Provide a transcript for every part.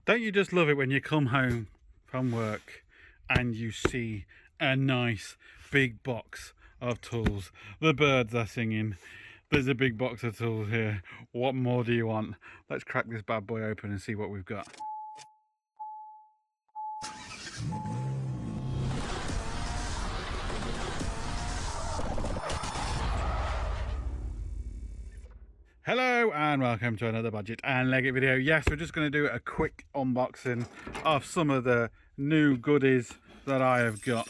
Don't you just love it when you come home from work and you see a nice big box of tools? The birds are singing. There's a big box of tools here. What more do you want? Let's crack this bad boy open and see what we've got. Hello and welcome to another Bodgit and Leggit video. Yes, we're just going to do a quick unboxing of some of the new goodies that I have got.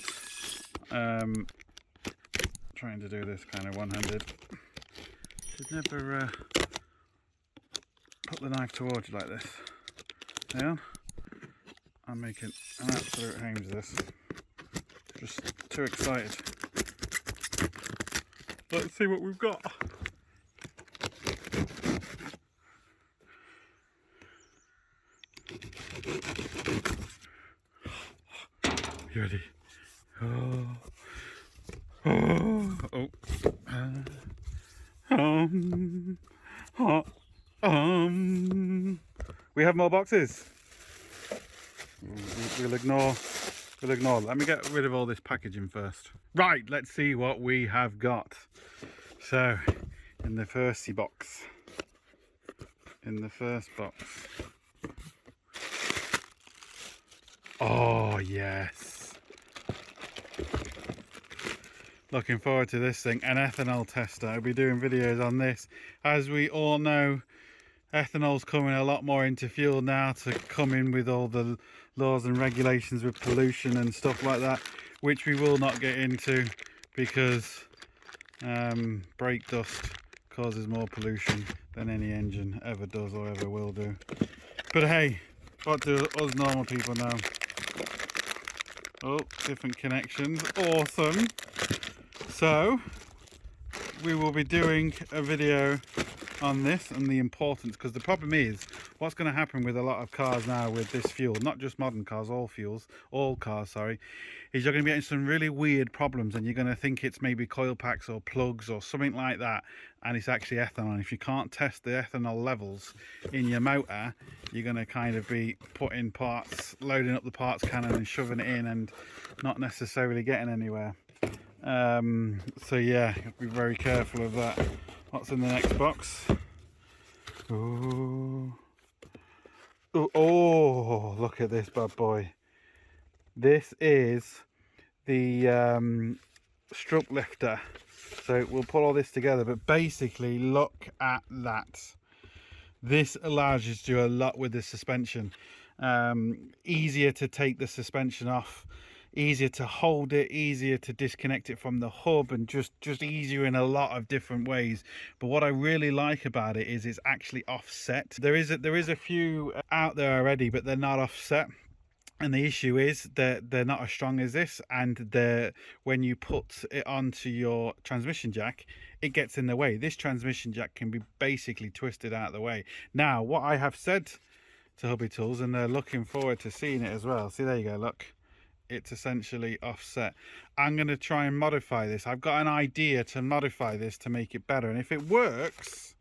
Trying to do this kind of one-handed. Should never put the knife towards you like this. Hang on. I'm making an absolute hames of this. Just too excited. Let's see what we've got. You ready? Oh. We have more boxes. We'll ignore. Let me get rid of all this packaging first. Right, let's see what we have got. So, in the first box. Oh yes. Looking forward to this thing, an ethanol tester. I'll be doing videos on this. As we all know, ethanol's coming a lot more into fuel now to come in with all the laws and regulations with pollution and stuff like that, which we will not get into because brake dust causes more pollution than any engine ever does or ever will do. But hey, what do us normal people know? Oh, different connections, awesome. So we will be doing a video on this and the importance, because the problem is what's going to happen with a lot of cars now with this fuel, not just modern cars, all cars, sorry, is you're going to be getting some really weird problems and you're going to think it's maybe coil packs or plugs or something like that, and it's actually ethanol. And if you can't test the ethanol levels in your motor, you're going to kind of be putting parts, loading up the parts cannon and shoving it in and not necessarily getting anywhere. So yeah, be very careful of that. What's in the next box? Oh, look at this bad boy. This is the strut lifter. So we'll put all this together, but basically look at that. This allows you to do a lot with the suspension. Easier to take the suspension off, easier to hold it, easier to disconnect it from the hub, and just easier in a lot of different ways. But what I really like about it is it's actually offset. There is a few out there already, but they're not offset. And the issue is that they're not as strong as this, and when you put it onto your transmission jack, it gets in the way. This transmission jack can be basically twisted out of the way. Now, what I have said to Hubby Tools, and they're looking forward to seeing it as well. See, there you go, look. It's essentially offset. I'm going to try and modify this. I've got an idea to modify this to make it better. And if it works,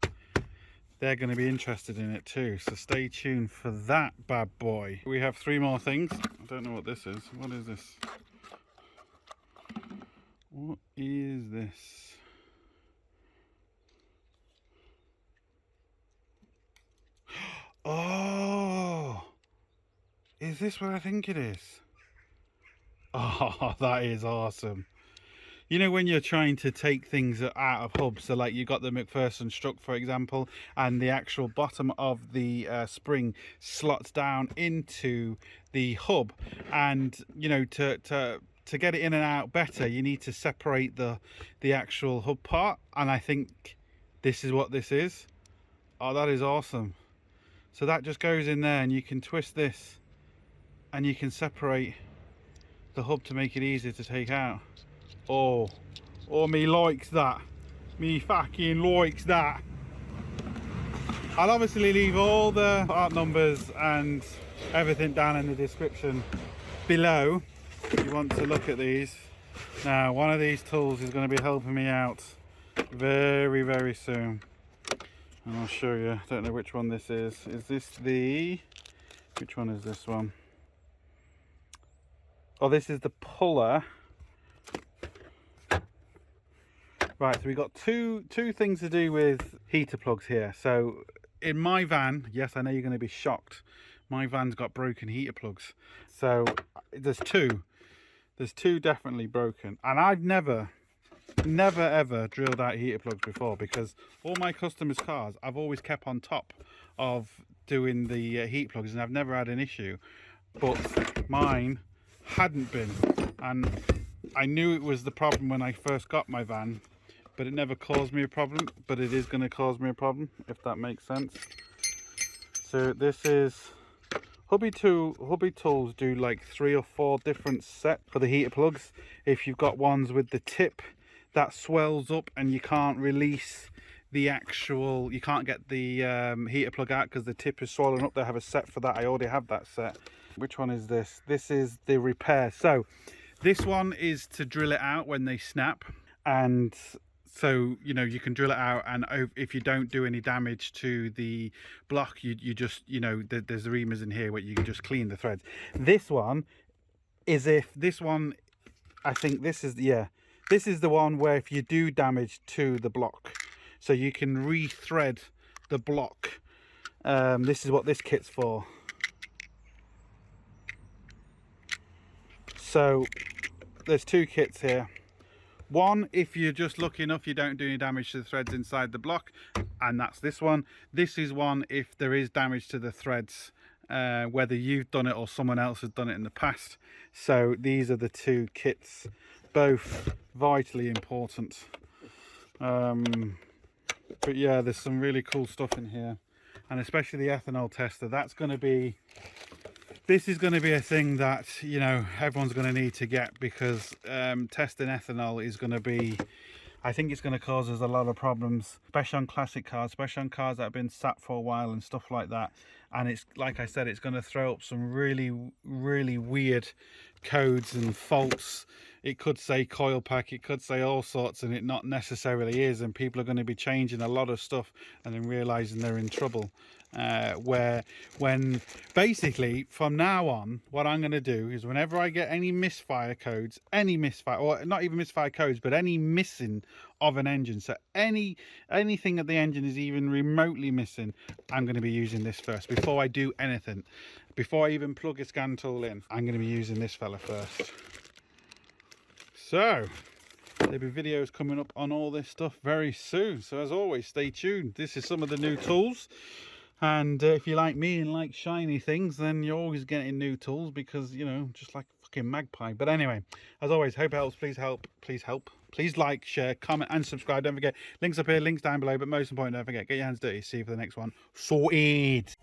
they're going to be interested in it too, so stay tuned for that bad boy. We have 3 more things. I don't know what this is. What is this? What is this? Oh, is this what I think it is? Oh, that is awesome. You know, when you're trying to take things out of hubs, so like you got the McPherson strut, for example, and the actual bottom of the spring slots down into the hub, and you know, to get it in and out better, you need to separate the actual hub part, and I think this is what this is. Oh, that is awesome. So that just goes in there and you can twist this and you can separate the hub to make it easier to take out. Oh, me likes that. Me fucking likes that. I'll obviously leave all the part numbers and everything down in the description below if you want to look at these. Now, one of these tools is going to be helping me out very soon, and I'll show you. I don't know which one this is. Is this the Which one is this one? Oh, this is the puller. Right, so we've got two things to do with heater plugs here. So in my van, yes, I know you're going to be shocked, my van's got broken heater plugs. So there's two definitely broken, and I've never ever drilled out heater plugs before, because all my customers' cars I've always kept on top of doing the heat plugs, and I've never had an issue. But mine hadn't been, and I knew it was the problem when I first got my van, but it never caused me a problem. But it is going to cause me a problem, if that makes sense. So this is Hobby Tools do like 3 or 4 different sets for the heater plugs. If you've got ones with the tip that swells up and you can't release the actual, you can't get the heater plug out because the tip is swollen up, they have a set for that. I already have that set. Which one is this? This is the repair. So this one is to drill it out when they snap, and so you know you can drill it out, and if you don't do any damage to the block, you just, you know, there's the reamers in here where you can just clean the threads. This one is, if this one, I think this is, yeah, this is the one where if you do damage to the block, so you can re-thread the block. This is what this kit's for. So there's 2 kits here. One, if you're just lucky enough you don't do any damage to the threads inside the block, and that's this one. This is one if there is damage to the threads, whether you've done it or someone else has done it in the past. So these are the 2 kits, both vitally important. But yeah, there's some really cool stuff in here, and especially the ethanol tester. That's going to be, this is going to be a thing that, you know, everyone's going to need to get, because testing ethanol is going to be, I think it's going to cause us a lot of problems, especially on classic cars, especially on cars that have been sat for a while and stuff like that. And it's, like I said, it's going to throw up some really weird codes and faults. It could say coil pack, it could say all sorts, and it not necessarily is, and people are going to be changing a lot of stuff and then realizing they're in trouble. When basically from now on, what I'm going to do is, whenever I get any misfire codes, any misfire, or not even misfire codes, but any missing of an engine, so anything that the engine is even remotely missing, I'm going to be using this first before I do anything. Before I even plug a scan tool in, I'm going to be using this fella first. So there'll be videos coming up on all this stuff very soon, so as always, stay tuned. This is some of the new tools. And if you like me and like shiny things, then you're always getting new tools, because, you know, just like a fucking magpie. But anyway, as always, hope it helps. Please help. Please like, share, comment and subscribe. Don't forget, links up here, links down below. But most important, don't forget, get your hands dirty. See you for the next one. Sorted.